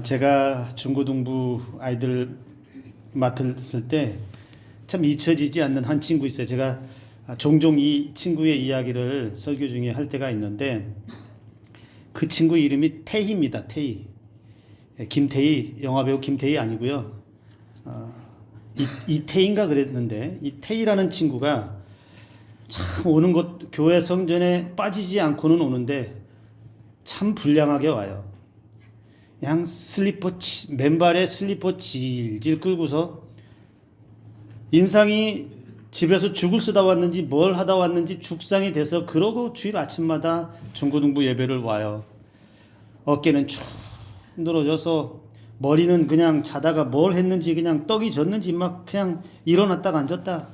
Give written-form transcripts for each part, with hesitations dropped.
제가 중고등부 아이들 맡았을 때 참 잊혀지지 않는 한 친구 있어요. 제가 종종 이 친구의 이야기를 설교 중에 할 때가 있는데 그 친구 이름이 태희입니다. 태희. 김태희, 영화배우 김태희 아니고요. 이태희인가 그랬는데 이 태희라는 친구가 참 오는 곳 교회 성전에 빠지지 않고는 오는데 참 불량하게 와요. 그냥 맨발에 슬리퍼 질질 끌고서 인상이 집에서 죽을 쓰다 왔는지 뭘 하다 왔는지 죽상이 돼서 그러고 주일 아침마다 중고등부 예배를 와요. 어깨는 쭉 늘어져서 머리는 그냥 자다가 뭘 했는지 그냥 떡이 졌는지 막 그냥 일어났다가 앉았다.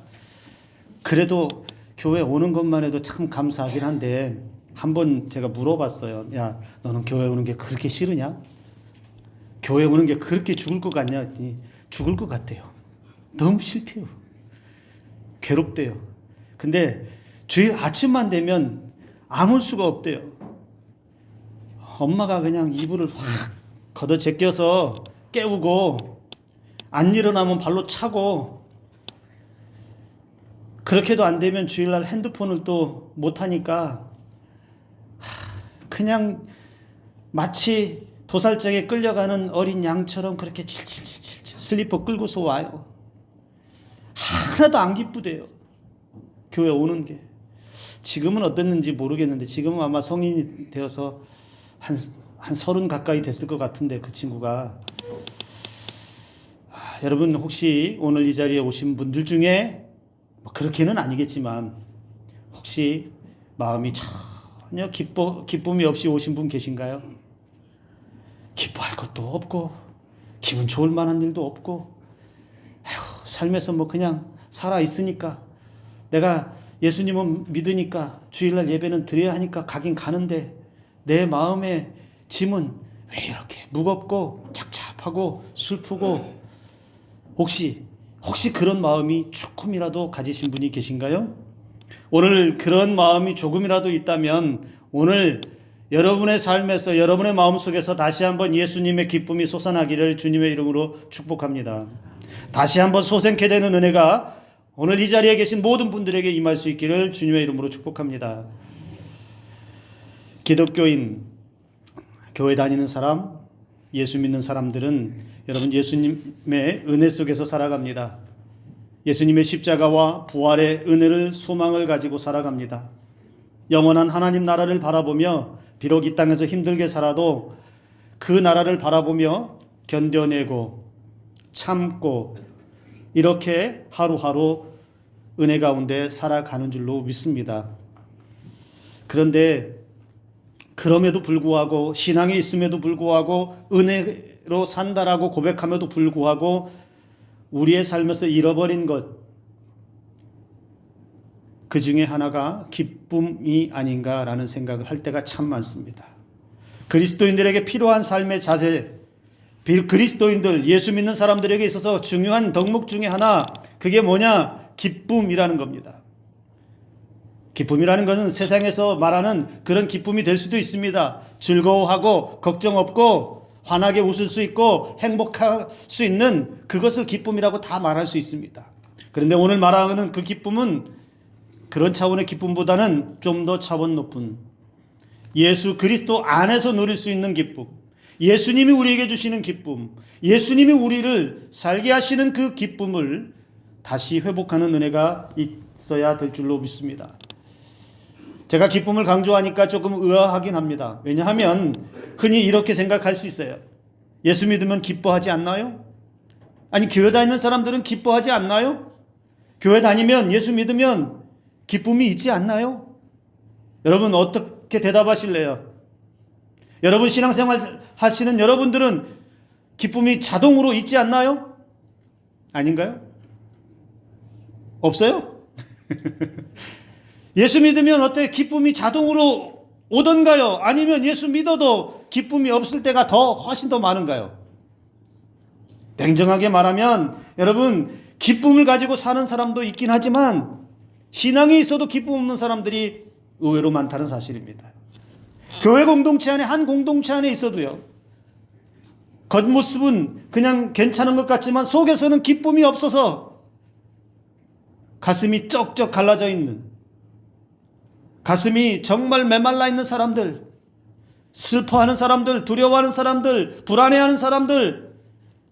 그래도 교회 오는 것만 해도 참 감사하긴 한데 한번 제가 물어봤어요. 야, 너는 교회 오는 게 그렇게 싫으냐? 교회 오는 게 그렇게 죽을 것 같냐? 했더니 죽을 것 같대요. 너무 싫대요. 괴롭대요. 근데 주일 아침만 되면 아물 수가 없대요. 엄마가 그냥 이불을 확 걷어 제껴서 깨우고 안 일어나면 발로 차고 그렇게도 안 되면 주일날 핸드폰을 또 못하니까 그냥 마치 도살장에 끌려가는 어린 양처럼 그렇게 칠칠칠칠 슬리퍼 끌고서 와요. 하나도 안 기쁘대요. 교회 오는 게. 지금은 어땠는지 모르겠는데 지금은 아마 성인이 되어서 한 30 가까이 됐을 것 같은데 그 친구가 여러분 혹시 오늘 이 자리에 오신 분들 중에 그렇게는 아니겠지만 혹시 마음이 전혀 기쁨이 없이 오신 분 계신가요? 기뻐할 것도 없고 기분 좋을 만한 일도 없고 삶에서 그냥 살아 있으니까 내가 예수님은 믿으니까 주일날 예배는 드려야 하니까 가긴 가는데 내 마음의 짐은 왜 이렇게 무겁고 착잡하고 슬프고 혹시 그런 마음이 조금이라도 가지신 분이 계신가요? 오늘 그런 마음이 조금이라도 있다면 오늘 여러분의 삶에서 여러분의 마음속에서 다시 한번 예수님의 기쁨이 솟아나기를 주님의 이름으로 축복합니다. 다시 한번 솟게 되는 은혜가 오늘 이 자리에 계신 모든 분들에게 임할 수 있기를 주님의 이름으로 축복합니다. 기독교인, 교회 다니는 사람, 예수 믿는 사람들은 여러분 예수님의 은혜 속에서 살아갑니다. 예수님의 십자가와 부활의 은혜를 소망을 가지고 살아갑니다. 영원한 하나님 나라를 바라보며 비록 이 땅에서 힘들게 살아도 그 나라를 바라보며 견뎌내고 참고 이렇게 하루하루 은혜 가운데 살아가는 줄로 믿습니다. 그런데 그럼에도 불구하고 신앙이 있음에도 불구하고 은혜로 산다라고 고백함에도 불구하고 우리의 삶에서 잃어버린 것 그 중에 하나가 기쁨이 아닌가라는 생각을 할 때가 참 많습니다. 그리스도인들에게 필요한 삶의 자세, 그리스도인들, 예수 믿는 사람들에게 있어서 중요한 덕목 중에 하나, 그게 뭐냐? 기쁨이라는 겁니다. 기쁨이라는 것은 세상에서 말하는 그런 기쁨이 될 수도 있습니다. 즐거워하고 걱정 없고 환하게 웃을 수 있고 행복할 수 있는 그것을 기쁨이라고 다 말할 수 있습니다. 그런데 오늘 말하는 그 기쁨은 그런 차원의 기쁨보다는 좀 더 차원 높은 예수 그리스도 안에서 누릴 수 있는 기쁨, 예수님이 우리에게 주시는 기쁨, 예수님이 우리를 살게 하시는 그 기쁨을 다시 회복하는 은혜가 있어야 될 줄로 믿습니다. 제가 기쁨을 강조하니까 조금 의아하긴 합니다. 왜냐하면 흔히 이렇게 생각할 수 있어요. 예수 믿으면 기뻐하지 않나요? 아니, 교회 다니는 사람들은 기뻐하지 않나요? 교회 다니면 예수 믿으면 기쁨이 있지 않나요? 여러분 어떻게 대답하실래요? 여러분 신앙생활 하시는 여러분들은 기쁨이 자동으로 있지 않나요? 아닌가요? 없어요? 예수 믿으면 어때? 기쁨이 자동으로 오던가요? 아니면 예수 믿어도 기쁨이 없을 때가 훨씬 더 많은가요? 냉정하게 말하면 여러분 기쁨을 가지고 사는 사람도 있긴 하지만 신앙이 있어도 기쁨 없는 사람들이 의외로 많다는 사실입니다. 교회 공동체 안에 한 공동체 안에 있어도요. 겉모습은 그냥 괜찮은 것 같지만 속에서는 기쁨이 없어서 가슴이 쩍쩍 갈라져 있는, 가슴이 정말 메말라 있는 사람들, 슬퍼하는 사람들, 두려워하는 사람들, 불안해하는 사람들,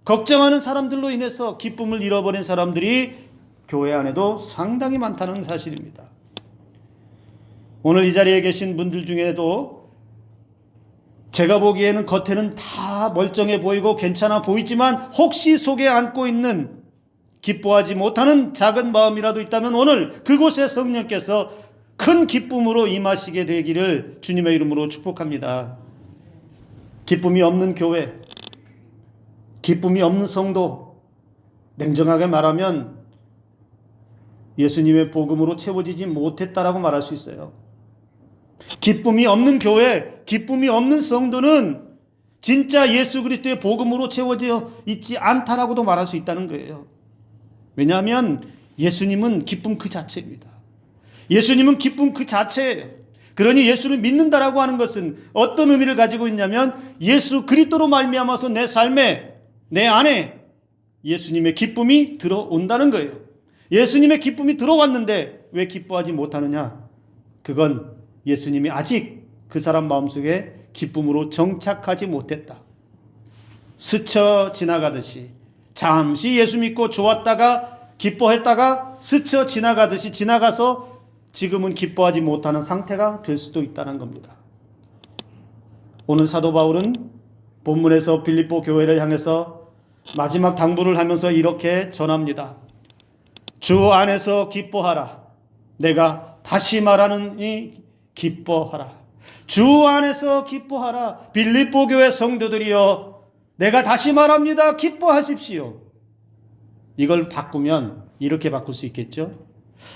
걱정하는 사람들로 인해서 기쁨을 잃어버린 사람들이 교회 안에도 상당히 많다는 사실입니다. 오늘 이 자리에 계신 분들 중에도 제가 보기에는 겉에는 다 멀쩡해 보이고 괜찮아 보이지만 혹시 속에 안고 있는 기뻐하지 못하는 작은 마음이라도 있다면 오늘 그곳에 성령께서 큰 기쁨으로 임하시게 되기를 주님의 이름으로 축복합니다. 기쁨이 없는 교회, 기쁨이 없는 성도, 냉정하게 말하면 예수님의 복음으로 채워지지 못했다라고 말할 수 있어요. 기쁨이 없는 교회, 기쁨이 없는 성도는 진짜 예수 그리스도의 복음으로 채워져 있지 않다라고도 말할 수 있다는 거예요. 왜냐하면 예수님은 기쁨 그 자체입니다. 예수님은 기쁨 그 자체예요. 그러니 예수를 믿는다라고 하는 것은 어떤 의미를 가지고 있냐면 예수 그리스도로 말미암아서 내 삶에, 내 안에 예수님의 기쁨이 들어온다는 거예요. 예수님의 기쁨이 들어왔는데 왜 기뻐하지 못하느냐? 그건 예수님이 아직 그 사람 마음속에 기쁨으로 정착하지 못했다. 스쳐 지나가듯이 잠시 예수 믿고 좋았다가 기뻐했다가 스쳐 지나가듯이 지나가서 지금은 기뻐하지 못하는 상태가 될 수도 있다는 겁니다. 오늘 사도 바울은 본문에서 빌립보 교회를 향해서 마지막 당부를 하면서 이렇게 전합니다. 주 안에서 기뻐하라. 내가 다시 말하느니 기뻐하라. 주 안에서 기뻐하라. 빌립보 교회 성도들이여, 내가 다시 말합니다. 기뻐하십시오. 이걸 바꾸면 이렇게 바꿀 수 있겠죠?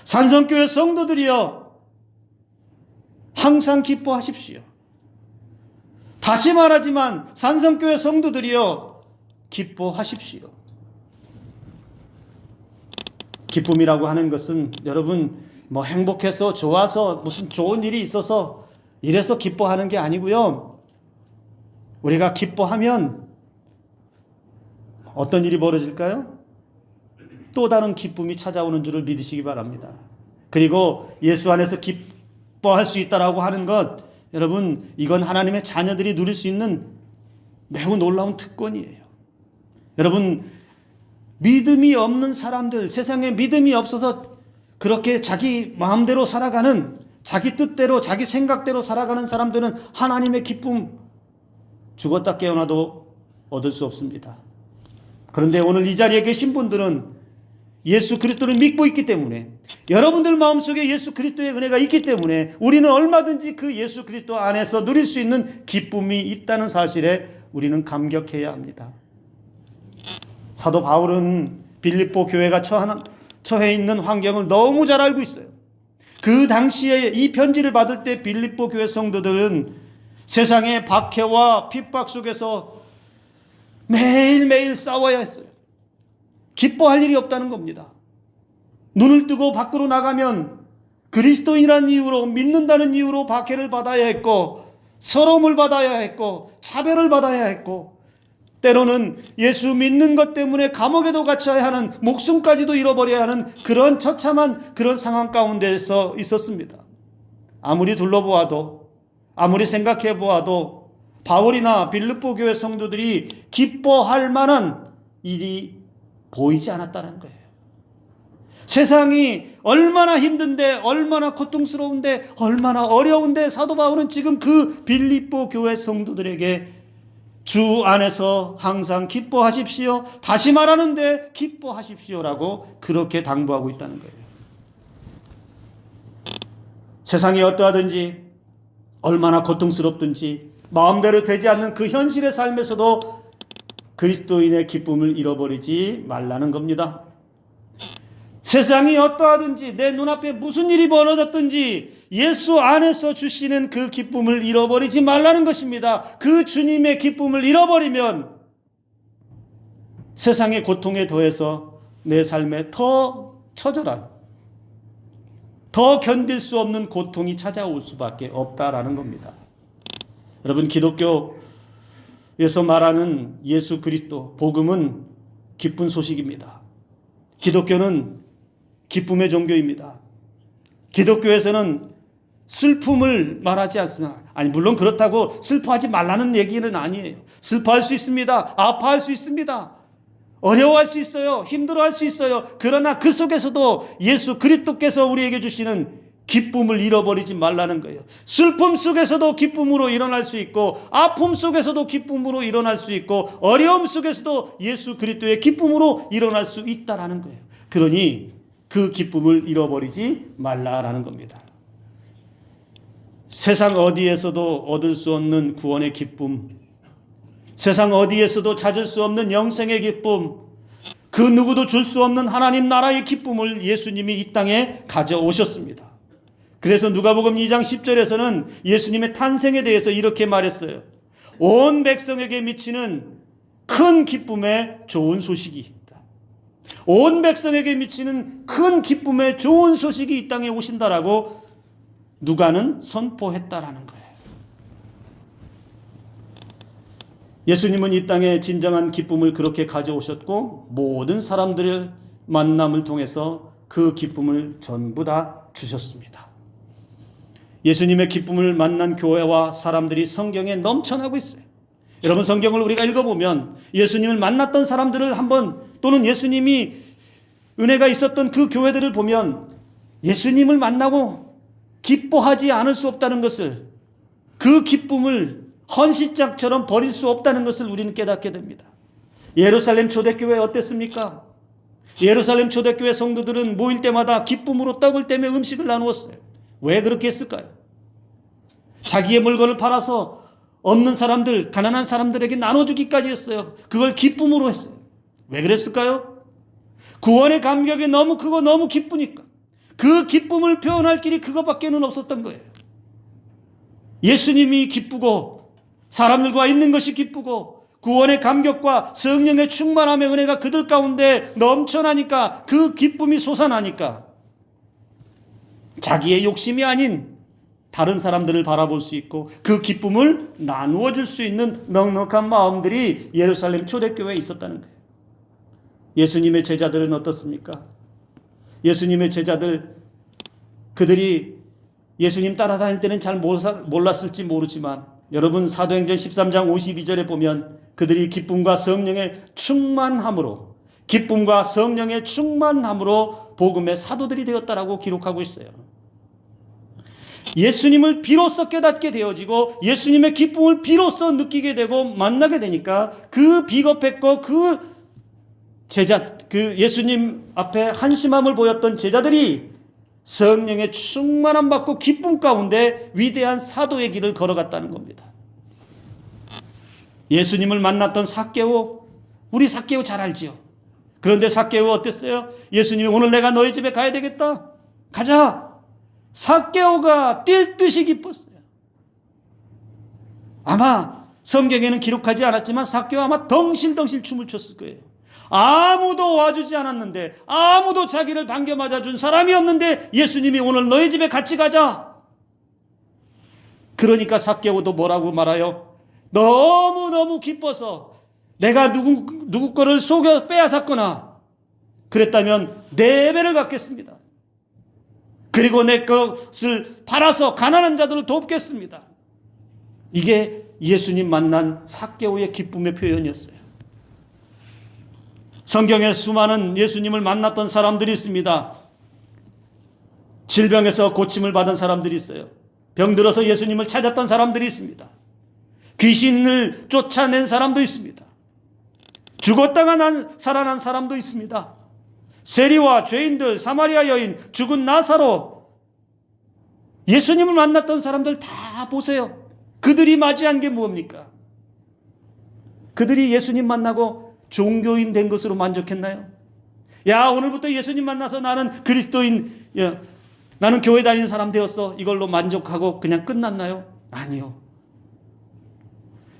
산성교회 성도들이여, 항상 기뻐하십시오. 다시 말하지만 산성교회 성도들이여, 기뻐하십시오. 기쁨이라고 하는 것은 여러분 뭐 행복해서 좋아서 무슨 좋은 일이 있어서 이래서 기뻐하는 게 아니고요. 우리가 기뻐하면 어떤 일이 벌어질까요? 또 다른 기쁨이 찾아오는 줄을 믿으시기 바랍니다. 그리고 예수 안에서 기뻐할 수 있다라고 하는 것, 여러분 이건 하나님의 자녀들이 누릴 수 있는 매우 놀라운 특권이에요. 여러분 믿음이 없는 사람들, 세상에 믿음이 없어서 그렇게 자기 마음대로 살아가는, 자기 뜻대로 자기 생각대로 살아가는 사람들은 하나님의 기쁨 죽었다 깨어나도 얻을 수 없습니다. 그런데 오늘 이 자리에 계신 분들은 예수 그리스도를 믿고 있기 때문에, 여러분들 마음속에 예수 그리스도의 은혜가 있기 때문에 우리는 얼마든지 그 예수 그리스도 안에서 누릴 수 있는 기쁨이 있다는 사실에 우리는 감격해야 합니다. 사도 바울은 빌립보 교회가 처해 있는 환경을 너무 잘 알고 있어요. 그 당시에 이 편지를 받을 때 빌립보 교회 성도들은 세상의 박해와 핍박 속에서 매일매일 싸워야 했어요. 기뻐할 일이 없다는 겁니다. 눈을 뜨고 밖으로 나가면 그리스도인이라는 이유로, 믿는다는 이유로 박해를 받아야 했고, 서러움을 받아야 했고, 차별을 받아야 했고, 때로는 예수 믿는 것 때문에 감옥에도 갇혀야 하는, 목숨까지도 잃어버려야 하는 그런 처참한 그런 상황 가운데서 있었습니다. 아무리 둘러보아도, 아무리 생각해 보아도 바울이나 빌립보 교회 성도들이 기뻐할 만한 일이 보이지 않았다는 거예요. 세상이 얼마나 힘든데, 얼마나 고통스러운데, 얼마나 어려운데 사도 바울은 지금 그 빌립보 교회 성도들에게 주 안에서 항상 기뻐하십시오, 다시 말하는데 기뻐하십시오라고 그렇게 당부하고 있다는 거예요. 세상이 어떠하든지, 얼마나 고통스럽든지 마음대로 되지 않는 그 현실의 삶에서도 그리스도인의 기쁨을 잃어버리지 말라는 겁니다. 세상이 어떠하든지, 내 눈앞에 무슨 일이 벌어졌든지 예수 안에서 주시는 그 기쁨을 잃어버리지 말라는 것입니다. 그 주님의 기쁨을 잃어버리면 세상의 고통에 더해서 내 삶에 더 처절한, 더 견딜 수 없는 고통이 찾아올 수밖에 없다라는 겁니다. 여러분, 기독교의 에서 말하는 예수 그리스도, 복음은 기쁜 소식입니다. 기독교는 기쁨의 종교입니다. 기독교에서는 슬픔을 말하지 않습니다. 아니, 물론 그렇다고 슬퍼하지 말라는 얘기는 아니에요. 슬퍼할 수 있습니다. 아파할 수 있습니다. 어려워할 수 있어요. 힘들어할 수 있어요. 그러나 그 속에서도 예수 그리스도께서 우리에게 주시는 기쁨을 잃어버리지 말라는 거예요. 슬픔 속에서도 기쁨으로 일어날 수 있고, 아픔 속에서도 기쁨으로 일어날 수 있고, 어려움 속에서도 예수 그리스도의 기쁨으로 일어날 수 있다라는 거예요. 그러니 그 기쁨을 잃어버리지 말라라는 겁니다. 세상 어디에서도 얻을 수 없는 구원의 기쁨, 세상 어디에서도 찾을 수 없는 영생의 기쁨, 그 누구도 줄 수 없는 하나님 나라의 기쁨을 예수님이 이 땅에 가져오셨습니다. 그래서 누가복음 2장 10절에서는 예수님의 탄생에 대해서 이렇게 말했어요. 온 백성에게 미치는 큰 기쁨의 좋은 소식이 있다. 온 백성에게 미치는 큰 기쁨의 좋은 소식이 이 땅에 오신다라고 누가는 선포했다라는 거예요. 예수님은 이 땅에 진정한 기쁨을 그렇게 가져오셨고, 모든 사람들의 만남을 통해서 그 기쁨을 전부 다 주셨습니다. 예수님의 기쁨을 만난 교회와 사람들이 성경에 넘쳐나고 있어요. 여러분, 성경을 우리가 읽어보면 예수님을 만났던 사람들을 한번, 또는 예수님이 은혜가 있었던 그 교회들을 보면 예수님을 만나고 기뻐하지 않을 수 없다는 것을, 그 기쁨을 헌신짝처럼 버릴 수 없다는 것을 우리는 깨닫게 됩니다. 예루살렘 초대교회 어땠습니까? 예루살렘 초대교회 성도들은 모일 때마다 기쁨으로 떡을 떼며 음식을 나누었어요. 왜 그렇게 했을까요? 자기의 물건을 팔아서 없는 사람들, 가난한 사람들에게 나눠주기까지 했어요. 그걸 기쁨으로 했어요. 왜 그랬을까요? 구원의 감격이 너무 크고 너무 기쁘니까. 그 기쁨을 표현할 길이 그것밖에는 없었던 거예요. 예수님이 기쁘고, 사람들과 있는 것이 기쁘고, 구원의 감격과 성령의 충만함의 은혜가 그들 가운데 넘쳐나니까, 그 기쁨이 솟아나니까 자기의 욕심이 아닌 다른 사람들을 바라볼 수 있고, 그 기쁨을 나누어 줄 수 있는 넉넉한 마음들이 예루살렘 초대교회에 있었다는 거예요. 예수님의 제자들은 어떻습니까? 예수님의 제자들, 그들이 예수님 따라다닐 때는 잘 몰랐을지 모르지만, 여러분 사도행전 13장 52절에 보면 그들이 기쁨과 성령의 충만함으로, 기쁨과 성령의 충만함으로 복음의 사도들이 되었다라고 기록하고 있어요. 예수님을 비로소 깨닫게 되어지고, 예수님의 기쁨을 비로소 느끼게 되고 만나게 되니까, 그 비겁했고 그 예수님 앞에 한심함을 보였던 제자들이 성령의 충만함 받고 기쁨 가운데 위대한 사도의 길을 걸어갔다는 겁니다. 예수님을 만났던 삭개오, 우리 삭개오 잘 알지요. 그런데 삭개오 어땠어요? 예수님이 오늘 내가 너희 집에 가야 되겠다, 가자. 삭개오가 뛸 듯이 기뻤어요. 아마 성경에는 기록하지 않았지만 삭개오 아마 덩실덩실 춤을 췄을 거예요. 아무도 와주지 않았는데, 아무도 자기를 반겨 맞아준 사람이 없는데 예수님이 오늘 너희 집에 같이 가자. 그러니까 삭개오도 뭐라고 말해요? 너무너무 기뻐서, 내가 누구 거를 속여 빼앗았거나 그랬다면 4배를 갚겠습니다. 그리고 내 것을 팔아서 가난한 자들을 돕겠습니다. 이게 예수님 만난 삭개오의 기쁨의 표현이었어요. 성경에 수많은 예수님을 만났던 사람들이 있습니다. 질병에서 고침을 받은 사람들이 있어요. 병들어서 예수님을 찾았던 사람들이 있습니다. 귀신을 쫓아낸 사람도 있습니다. 죽었다가 살아난 사람도 있습니다. 세리와 죄인들, 사마리아 여인, 죽은 나사로, 예수님을 만났던 사람들 다 보세요. 그들이 맞이한 게 뭡니까? 그들이 예수님 만나고 종교인 된 것으로 만족했나요? 야, 오늘부터 예수님 만나서 나는 그리스도인, 나는 교회 다니는 사람 되었어, 이걸로 만족하고 그냥 끝났나요? 아니요.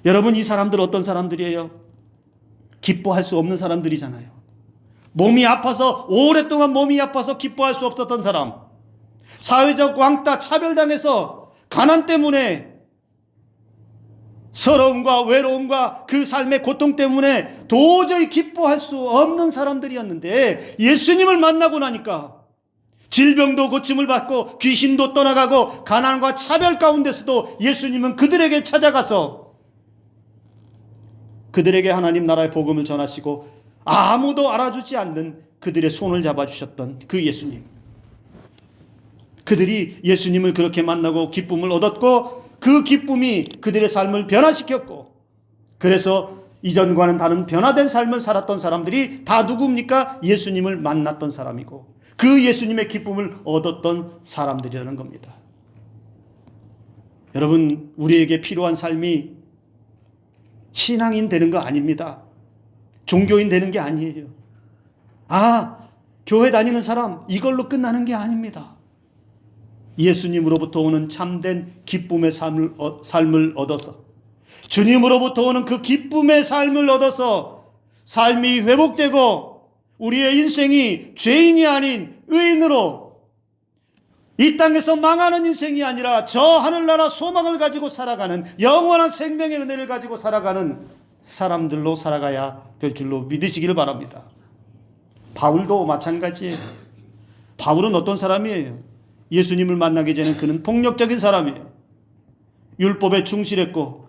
여러분, 이 사람들 어떤 사람들이에요? 기뻐할 수 없는 사람들이잖아요. 몸이 아파서, 오랫동안 몸이 아파서 기뻐할 수 없었던 사람, 사회적 왕따 차별당해서 가난 때문에 서러움과 외로움과 그 삶의 고통 때문에 도저히 기뻐할 수 없는 사람들이었는데 예수님을 만나고 나니까 질병도 고침을 받고 귀신도 떠나가고 가난과 차별 가운데서도 예수님은 그들에게 찾아가서 그들에게 하나님 나라의 복음을 전하시고 아무도 알아주지 않는 그들의 손을 잡아주셨던 그 예수님. 그들이 예수님을 그렇게 만나고 기쁨을 얻었고 그 기쁨이 그들의 삶을 변화시켰고, 그래서 이전과는 다른 변화된 삶을 살았던 사람들이 다 누굽니까? 예수님을 만났던 사람이고 그 예수님의 기쁨을 얻었던 사람들이라는 겁니다. 여러분, 우리에게 필요한 삶이 신앙인 되는 거 아닙니다. 종교인 되는 게 아니에요. 교회 다니는 사람, 이걸로 끝나는 게 아닙니다. 예수님으로부터 오는 참된 기쁨의 삶을 얻어서, 주님으로부터 오는 그 기쁨의 삶을 얻어서 삶이 회복되고 우리의 인생이 죄인이 아닌 의인으로 이 땅에서 망하는 인생이 아니라 저 하늘나라 소망을 가지고 살아가는 영원한 생명의 은혜를 가지고 살아가는 사람들로 살아가야 될 줄로 믿으시기를 바랍니다. 바울도 마찬가지예요. 바울은 어떤 사람이에요? 예수님을 만나기 전에 그는 폭력적인 사람이에요. 율법에 충실했고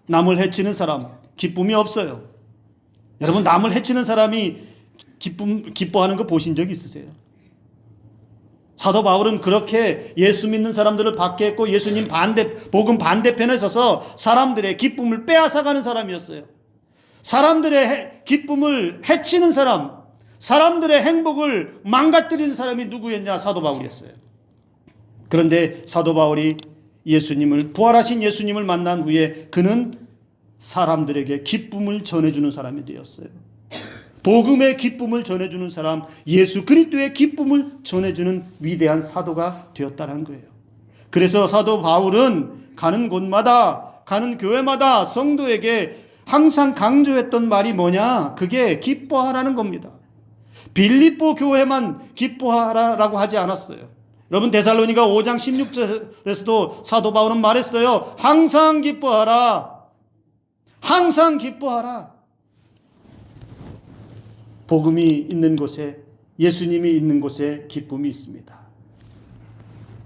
남을 해치는 사람, 기쁨이 없어요. 여러분, 남을 해치는 사람이 기뻐하는 거 보신 적 있으세요? 사도 바울은 그렇게 예수 믿는 사람들을 박해했고 예수님 복음 반대편에 서서 사람들의 기쁨을 빼앗아가는 사람이었어요. 사람들의 기쁨을 해치는 사람, 사람들의 행복을 망가뜨리는 사람이 누구였냐? 사도 바울이었어요. 그런데 사도 바울이 부활하신 예수님을 만난 후에 그는 사람들에게 기쁨을 전해주는 사람이 되었어요. 복음의 기쁨을 전해주는 사람, 예수 그리스도의 기쁨을 전해주는 위대한 사도가 되었다는 거예요. 그래서 사도 바울은 가는 곳마다, 가는 교회마다 성도에게 항상 강조했던 말이 뭐냐? 그게 기뻐하라는 겁니다. 빌립보 교회만 기뻐하라라고 하지 않았어요. 여러분, 데살로니가 5장 16절에서도 사도 바울은 말했어요. 항상 기뻐하라. 항상 기뻐하라. 복음이 있는 곳에, 예수님이 있는 곳에 기쁨이 있습니다.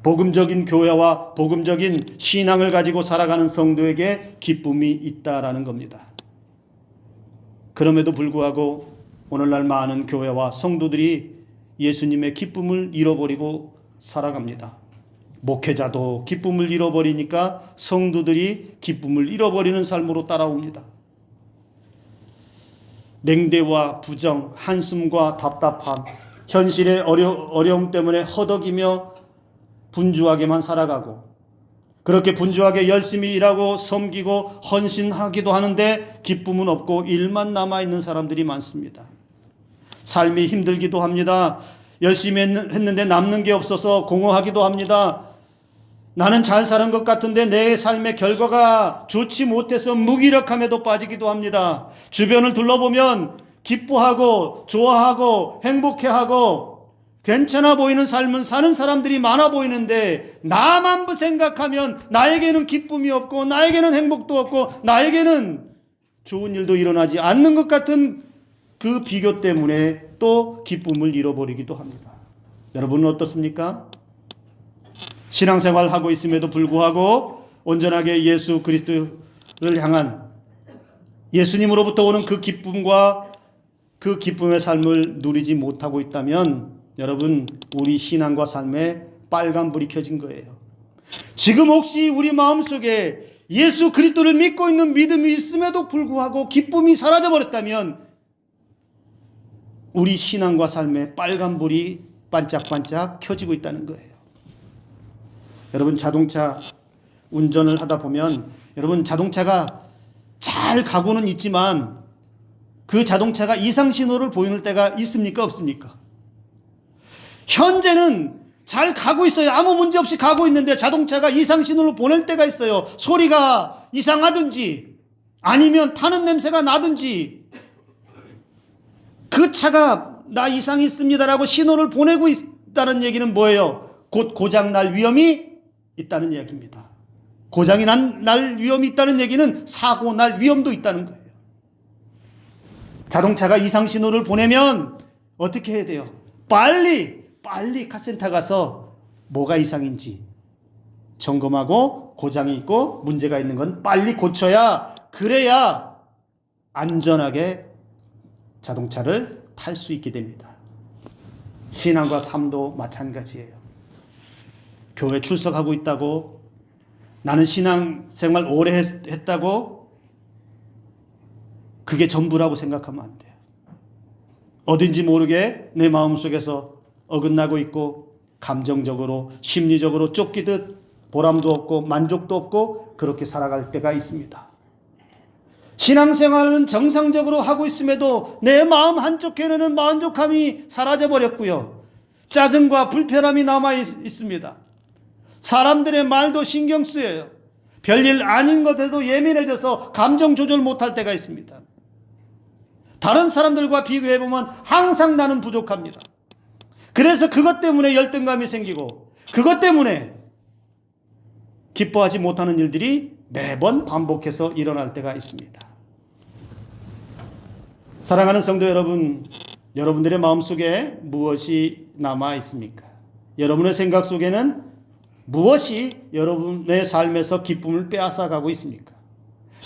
복음적인 교회와 복음적인 신앙을 가지고 살아가는 성도에게 기쁨이 있다라는 겁니다. 그럼에도 불구하고 오늘날 많은 교회와 성도들이 예수님의 기쁨을 잃어버리고 살아갑니다. 목회자도 기쁨을 잃어버리니까 성도들이 기쁨을 잃어버리는 삶으로 따라옵니다. 냉대와 부정, 한숨과 답답함, 현실의 어려움 때문에 허덕이며 분주하게만 살아가고, 그렇게 분주하게 열심히 일하고 섬기고 헌신하기도 하는데 기쁨은 없고 일만 남아있는 사람들이 많습니다. 삶이 힘들기도 합니다. 열심히 했는데 남는 게 없어서 공허하기도 합니다. 나는 잘 사는 것 같은데 내 삶의 결과가 좋지 못해서 무기력함에도 빠지기도 합니다. 주변을 둘러보면 기뻐하고 좋아하고 행복해하고 괜찮아 보이는 삶은 사는 사람들이 많아 보이는데 나만 생각하면 나에게는 기쁨이 없고 나에게는 행복도 없고 나에게는 좋은 일도 일어나지 않는 것 같은 그 비교 때문에 또 기쁨을 잃어버리기도 합니다. 여러분은 어떻습니까? 신앙생활 하고 있음에도 불구하고 온전하게 예수 그리스도를 향한 예수님으로부터 오는 그 기쁨과 그 기쁨의 삶을 누리지 못하고 있다면 여러분, 우리 신앙과 삶에 빨간불이 켜진 거예요. 지금 혹시 우리 마음속에 예수 그리스도를 믿고 있는 믿음이 있음에도 불구하고 기쁨이 사라져 버렸다면 우리 신앙과 삶에 빨간불이 반짝반짝 켜지고 있다는 거예요. 여러분, 자동차 운전을 하다 보면 여러분, 자동차가 잘 가고는 있지만 그 자동차가 이상 신호를 보이는 때가 있습니까? 없습니까? 현재는 잘 가고 있어요. 아무 문제 없이 가고 있는데 자동차가 이상 신호를 보낼 때가 있어요. 소리가 이상하든지 아니면 타는 냄새가 나든지 그 차가 나 이상이 있습니다라고 신호를 보내고 있다는 얘기는 뭐예요? 곧 고장날 위험이 있다는 이야기입니다. 고장이 날 위험이 있다는 얘기는 사고 날 위험도 있다는 거예요. 자동차가 이상 신호를 보내면 어떻게 해야 돼요? 빨리 카센터 가서 뭐가 이상인지 점검하고 고장이 있고 문제가 있는 건 빨리 고쳐야, 그래야 안전하게 자동차를 탈 수 있게 됩니다. 신앙과 삶도 마찬가지예요. 교회 출석하고 있다고, 나는 신앙생활 오래 했다고 그게 전부라고 생각하면 안 돼요. 어딘지 모르게 내 마음속에서 어긋나고 있고 감정적으로 심리적으로 쫓기듯 보람도 없고 만족도 없고 그렇게 살아갈 때가 있습니다. 신앙생활은 정상적으로 하고 있음에도 내 마음 한쪽에는 만족함이 사라져버렸고요. 짜증과 불편함이 남아 있습니다. 사람들의 말도 신경 쓰여요. 별일 아닌 것에도 예민해져서 감정 조절 못할 때가 있습니다. 다른 사람들과 비교해보면 항상 나는 부족합니다. 그래서 그것 때문에 열등감이 생기고 그것 때문에 기뻐하지 못하는 일들이 매번 반복해서 일어날 때가 있습니다. 사랑하는 성도 여러분, 여러분들의 마음속에 무엇이 남아 있습니까? 여러분의 생각 속에는 무엇이 여러분의 삶에서 기쁨을 빼앗아가고 있습니까?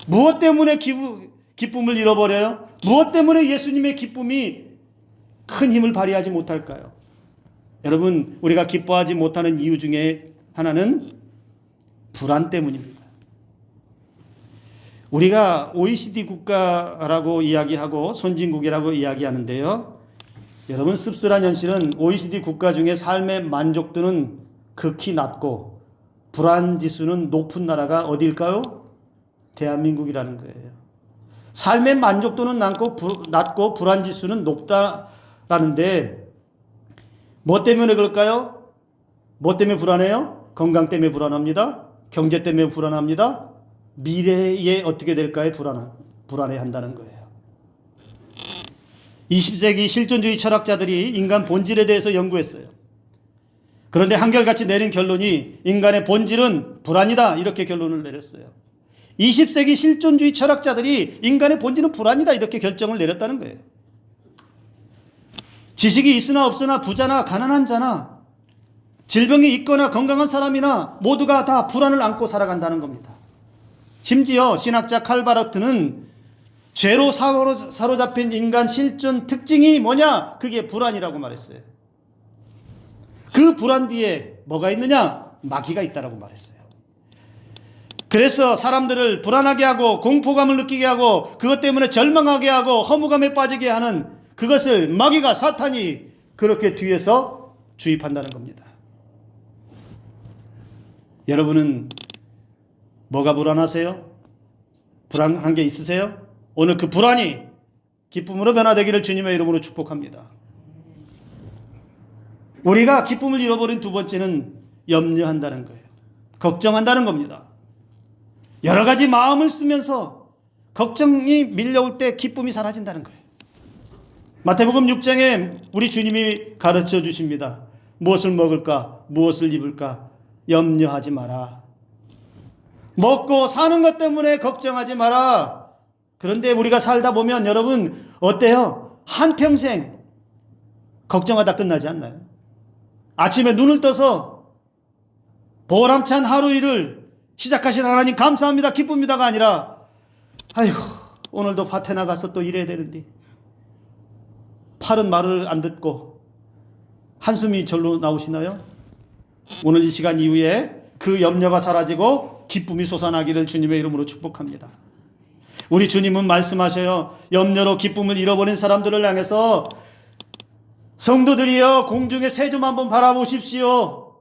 무엇 때문에 기쁨을 잃어버려요? 무엇 때문에 예수님의 기쁨이 큰 힘을 발휘하지 못할까요? 여러분, 우리가 기뻐하지 못하는 이유 중에 하나는 불안 때문입니다. 우리가 OECD 국가라고 이야기하고 선진국이라고 이야기하는데요. 여러분, 씁쓸한 현실은 OECD 국가 중에 삶의 만족도는 극히 낮고 불안 지수는 높은 나라가 어디일까요? 대한민국이라는 거예요. 삶의 만족도는 낮고 불안 지수는 높다라는데 뭐 때문에 그럴까요? 뭐 때문에 불안해요? 건강 때문에 불안합니다. 경제 때문에 불안합니다. 미래에 어떻게 될까에 불안해 한다는 거예요. 20세기 실존주의 철학자들이 인간 본질에 대해서 연구했어요. 그런데 한결같이 내린 결론이 인간의 본질은 불안이다, 이렇게 결론을 내렸어요. 20세기 실존주의 철학자들이 인간의 본질은 불안이다, 이렇게 결정을 내렸다는 거예요. 지식이 있으나 없으나 부자나 가난한 자나 질병이 있거나 건강한 사람이나 모두가 다 불안을 안고 살아간다는 겁니다. 심지어 신학자 칼바르트는 죄로 사로잡힌 인간 실존 특징이 뭐냐? 그게 불안이라고 말했어요. 그 불안 뒤에 뭐가 있느냐? 마귀가 있다라고 말했어요. 그래서 사람들을 불안하게 하고 공포감을 느끼게 하고 그것 때문에 절망하게 하고 허무감에 빠지게 하는 그것을 마귀가, 사탄이 그렇게 뒤에서 주입한다는 겁니다. 여러분은 뭐가 불안하세요? 불안한 게 있으세요? 오늘 그 불안이 기쁨으로 변화되기를 주님의 이름으로 축복합니다. 우리가 기쁨을 잃어버린 두 번째는 염려한다는 거예요. 걱정한다는 겁니다. 여러 가지 마음을 쓰면서 걱정이 밀려올 때 기쁨이 사라진다는 거예요. 마태복음 6장에 우리 주님이 가르쳐 주십니다. 무엇을 먹을까? 무엇을 입을까? 염려하지 마라. 먹고 사는 것 때문에 걱정하지 마라. 그런데 우리가 살다 보면 여러분 어때요? 한평생 걱정하다 끝나지 않나요? 아침에 눈을 떠서 보람찬 하루 일을 시작하신 하나님 감사합니다, 기쁩니다가 아니라 아이고 오늘도 밭에 나가서 또 일해야 되는데 팔은 말을 안 듣고 한숨이 절로 나오시나요? 오늘 이 시간 이후에 그 염려가 사라지고 기쁨이 솟아나기를 주님의 이름으로 축복합니다. 우리 주님은 말씀하셔요. 염려로 기쁨을 잃어버린 사람들을 향해서 성도들이여 공중의 새 좀 한번 바라보십시오.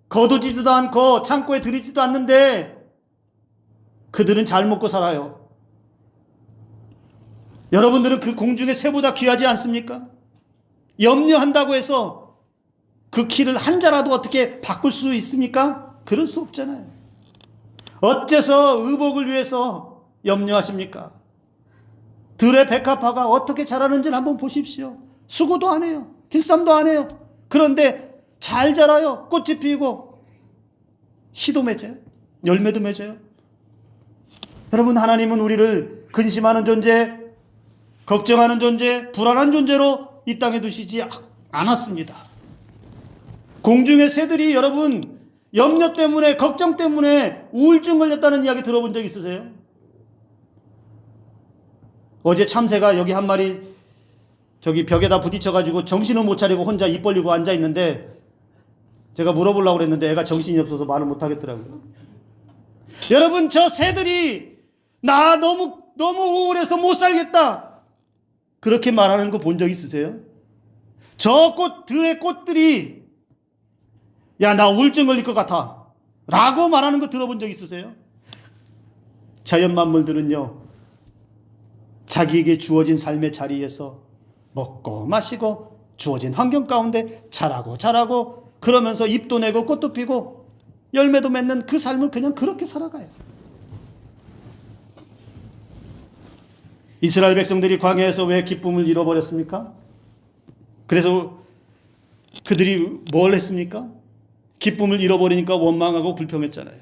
거두지도 않고 창고에 들이지도 않는데 그들은 잘 먹고 살아요. 여러분들은 그 공중의 새보다 귀하지 않습니까? 염려한다고 해서 그 키를 한 자라도 어떻게 바꿀 수 있습니까? 그럴 수 없잖아요. 어째서 의복을 위해서 염려하십니까? 들의 백합화가 어떻게 자라는지를 한번 보십시오. 수고도 안 해요. 길쌈도 안 해요. 그런데 잘 자라요. 꽃이 피고 씨도 맺어요. 열매도 맺어요. 여러분, 하나님은 우리를 근심하는 존재, 걱정하는 존재, 불안한 존재로 이 땅에 두시지 않았습니다. 공중의 새들이 여러분 염려 때문에, 걱정 때문에 우울증 걸렸다는 이야기 들어본 적 있으세요? 어제 참새가 여기 한 마리 저기 벽에다 부딪혀가지고 정신을 못 차리고 혼자 입 벌리고 앉아 있는데, 제가 물어보려고 그랬는데 애가 정신이 없어서 말을 못 하겠더라고요. 여러분, 저 새들이 나 너무 우울해서 못 살겠다, 그렇게 말하는 거 본 적 있으세요? 저 들의 꽃들이 야, 나 우울증 걸릴 것 같아 라고 말하는 거 들어본 적 있으세요? 자연 만물들은요, 자기에게 주어진 삶의 자리에서 먹고 마시고 주어진 환경 가운데 자라고 그러면서 잎도 내고 꽃도 피고 열매도 맺는 그 삶을 그냥 그렇게 살아가요. 이스라엘 백성들이 광야에서 왜 기쁨을 잃어버렸습니까? 그래서 그들이 뭘 했습니까? 기쁨을 잃어버리니까 원망하고 불평했잖아요.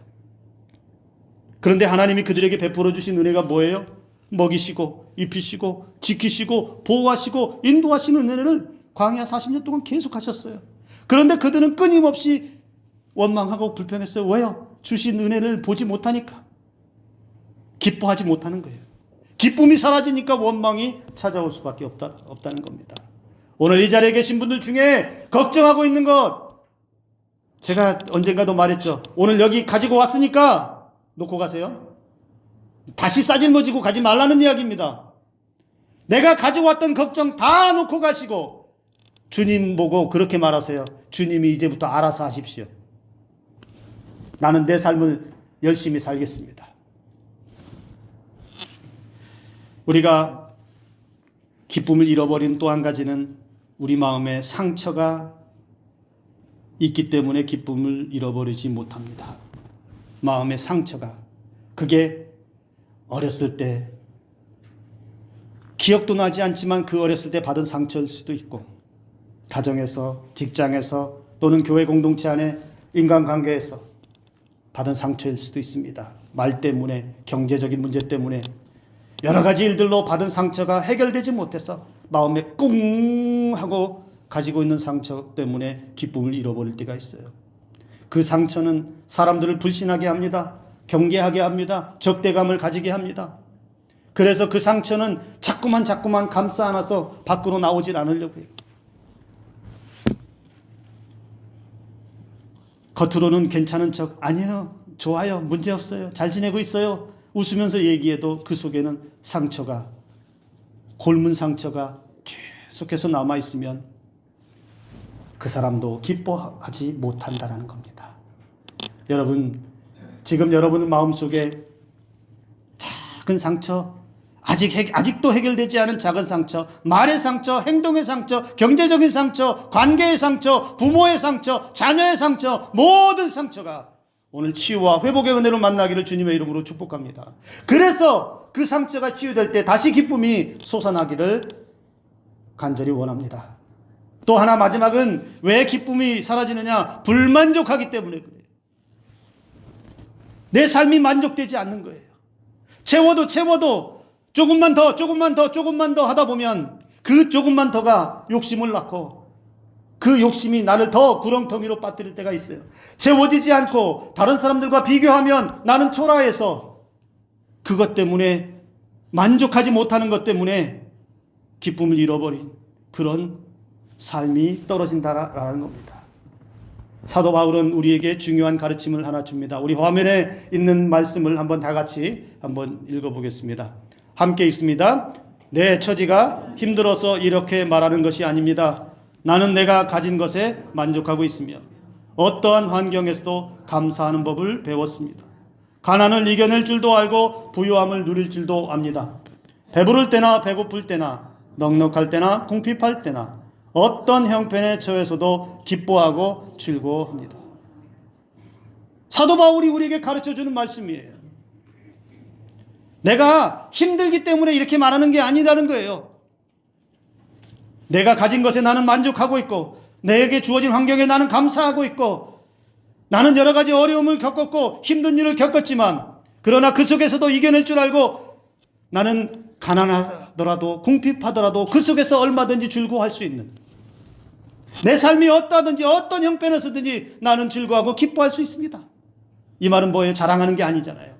그런데 하나님이 그들에게 베풀어 주신 은혜가 뭐예요? 먹이시고 입히시고 지키시고 보호하시고 인도하시는 은혜를 광야 40년 동안 계속 하셨어요. 그런데 그들은 끊임없이 원망하고 불평했어요. 왜요? 주신 은혜를 보지 못하니까, 기뻐하지 못하는 거예요. 기쁨이 사라지니까 원망이 찾아올 수밖에 없다는 겁니다. 오늘 이 자리에 계신 분들 중에 걱정하고 있는 것, 제가 언젠가도 말했죠. 오늘 여기 가지고 왔으니까 놓고 가세요. 다시 싸질머지고 가지 말라는 이야기입니다. 내가 가지고 왔던 걱정 다 놓고 가시고 주님 보고 그렇게 말하세요. 주님이 이제부터 알아서 하십시오. 나는 내 삶을 열심히 살겠습니다. 우리가 기쁨을 잃어버린 또 한 가지는 우리 마음에 상처가 있기 때문에 기쁨을 잃어버리지 못합니다. 마음의 상처가, 그게 어렸을 때 기억도 나지 않지만 그 어렸을 때 받은 상처일 수도 있고, 가정에서, 직장에서, 또는 교회 공동체 안에 인간관계에서 받은 상처일 수도 있습니다. 말 때문에, 경제적인 문제 때문에, 여러 가지 일들로 받은 상처가 해결되지 못해서 마음에 꿍 하고 가지고 있는 상처 때문에 기쁨을 잃어버릴 때가 있어요. 그 상처는 사람들을 불신하게 합니다. 경계하게 합니다. 적대감을 가지게 합니다. 그래서 그 상처는 자꾸만 감싸 안아서 밖으로 나오질 않으려고 해요. 겉으로는 괜찮은 척, 아니에요, 좋아요, 문제없어요, 잘 지내고 있어요, 웃으면서 얘기해도 그 속에는 상처가, 골문 상처가 계속해서 남아있으면 그 사람도 기뻐하지 못한다는 겁니다. 여러분, 지금 여러분 마음속에 작은 상처, 아직도 해결되지 않은 작은 상처, 말의 상처, 행동의 상처, 경제적인 상처, 관계의 상처, 부모의 상처, 자녀의 상처, 모든 상처가 오늘 치유와 회복의 은혜로 만나기를 주님의 이름으로 축복합니다. 그래서 그 상처가 치유될 때 다시 기쁨이 솟아나기를 간절히 원합니다. 또 하나, 마지막은 왜 기쁨이 사라지느냐? 불만족하기 때문에 그래요. 내 삶이 만족되지 않는 거예요. 채워도 조금만 더 하다 보면 그 조금만 더가 욕심을 낳고 그 욕심이 나를 더 구렁텅이로 빠뜨릴 때가 있어요. 채워지지 않고 다른 사람들과 비교하면 나는 초라해서 그것 때문에, 만족하지 못하는 것 때문에 기쁨을 잃어버린 그런 삶이 떨어진다라는 겁니다. 사도 바울은 우리에게 중요한 가르침을 하나 줍니다. 우리 화면에 있는 말씀을 한번 다 같이 한번 읽어보겠습니다. 함께 읽습니다. 내 처지가 힘들어서 이렇게 말하는 것이 아닙니다. 나는 내가 가진 것에 만족하고 있으며 어떠한 환경에서도 감사하는 법을 배웠습니다. 가난을 이겨낼 줄도 알고 부유함을 누릴 줄도 압니다. 배부를 때나 배고플 때나 넉넉할 때나 궁핍할 때나 어떤 형편에 처해서도 기뻐하고 즐거워합니다. 사도 바울이 우리에게 가르쳐주는 말씀이에요. 내가 힘들기 때문에 이렇게 말하는 게 아니라는 거예요. 내가 가진 것에 나는 만족하고 있고, 내게 주어진 환경에 나는 감사하고 있고, 나는 여러 가지 어려움을 겪었고 힘든 일을 겪었지만 그러나 그 속에서도 이겨낼 줄 알고 나는 가난하더라도 궁핍하더라도 그 속에서 얼마든지 즐거워할 수 있는, 내 삶이 어떠하든지 어떤 형편에서든지 나는 즐거워하고 기뻐할 수 있습니다. 이 말은 뭐예요? 자랑하는 게 아니잖아요.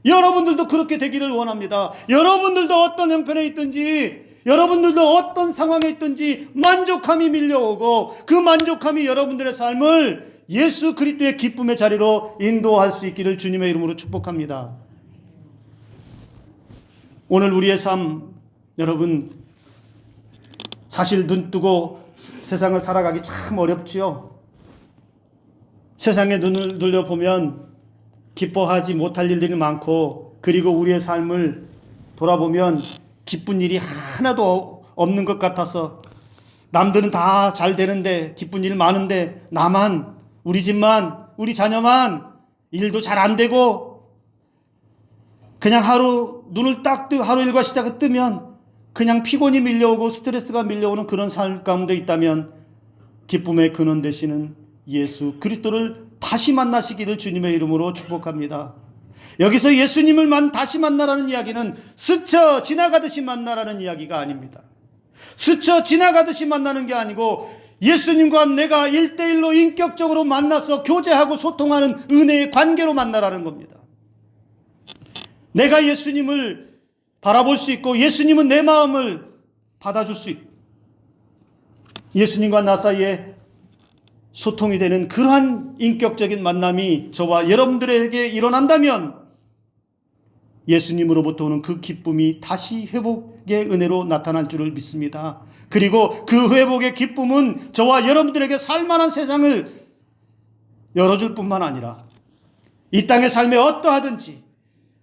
여러분들도 그렇게 되기를 원합니다. 여러분들도 어떤 형편에 있든지, 여러분들도 어떤 상황에 있든지 만족함이 밀려오고 그 만족함이 여러분들의 삶을 예수 그리스도의 기쁨의 자리로 인도할 수 있기를 주님의 이름으로 축복합니다. 오늘 우리의 삶, 여러분 사실 눈 뜨고 세상을 살아가기 참 어렵지요. 세상에 눈을 돌려보면 기뻐하지 못할 일들이 많고, 그리고 우리의 삶을 돌아보면 기쁜 일이 하나도 없는 것 같아서, 남들은 다 잘 되는데 기쁜 일 많은데 나만, 우리 집만, 우리 자녀만 일도 잘 안 되고, 그냥 하루 눈을 딱 뜨고 하루 일과 시작을 뜨면 그냥 피곤이 밀려오고 스트레스가 밀려오는 그런 삶 가운데 있다면, 기쁨의 근원 되시는 예수 그리스도를 다시 만나시기를 주님의 이름으로 축복합니다. 여기서 예수님을 다시 만나라는 이야기는 스쳐 지나가듯이 만나라는 이야기가 아닙니다. 스쳐 지나가듯이 만나는 게 아니고 예수님과 내가 1대1로 인격적으로 만나서 교제하고 소통하는 은혜의 관계로 만나라는 겁니다. 내가 예수님을 바라볼 수 있고 예수님은 내 마음을 받아줄 수 있고 예수님과 나 사이에 소통이 되는 그러한 인격적인 만남이 저와 여러분들에게 일어난다면 예수님으로부터 오는 그 기쁨이 다시 회복의 은혜로 나타날 줄을 믿습니다. 그리고 그 회복의 기쁨은 저와 여러분들에게 살만한 세상을 열어줄 뿐만 아니라 이 땅의 삶에 어떠하든지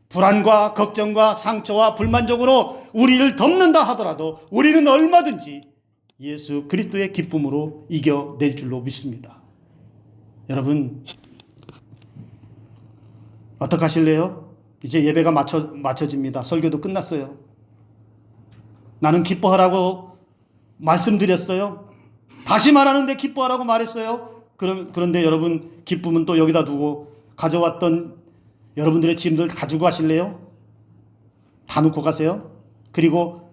불안과 걱정과 상처와 불만족으로 우리를 덮는다 하더라도 우리는 얼마든지 예수 그리스도의 기쁨으로 이겨낼 줄로 믿습니다. 여러분 어떻게 하실래요? 이제 예배가 마쳐집니다. 설교도 끝났어요. 나는 기뻐하라고 말씀드렸어요. 다시 말하는데 기뻐하라고 말했어요. 그런데 여러분 기쁨은 또 여기다 두고 가져왔던 여러분들의 짐들 가지고 가실래요? 다 놓고 가세요. 그리고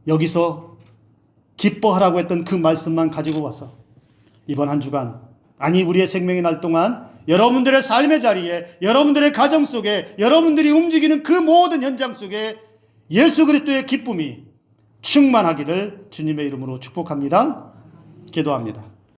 여기서 기뻐하라고 했던 그 말씀만 가지고 와서 이번 한 주간, 아니 우리의 생명의 날 동안 여러분들의 삶의 자리에, 여러분들의 가정 속에, 여러분들이 움직이는 그 모든 현장 속에 예수 그리스도의 기쁨이 충만하기를 주님의 이름으로 축복합니다. 기도합니다.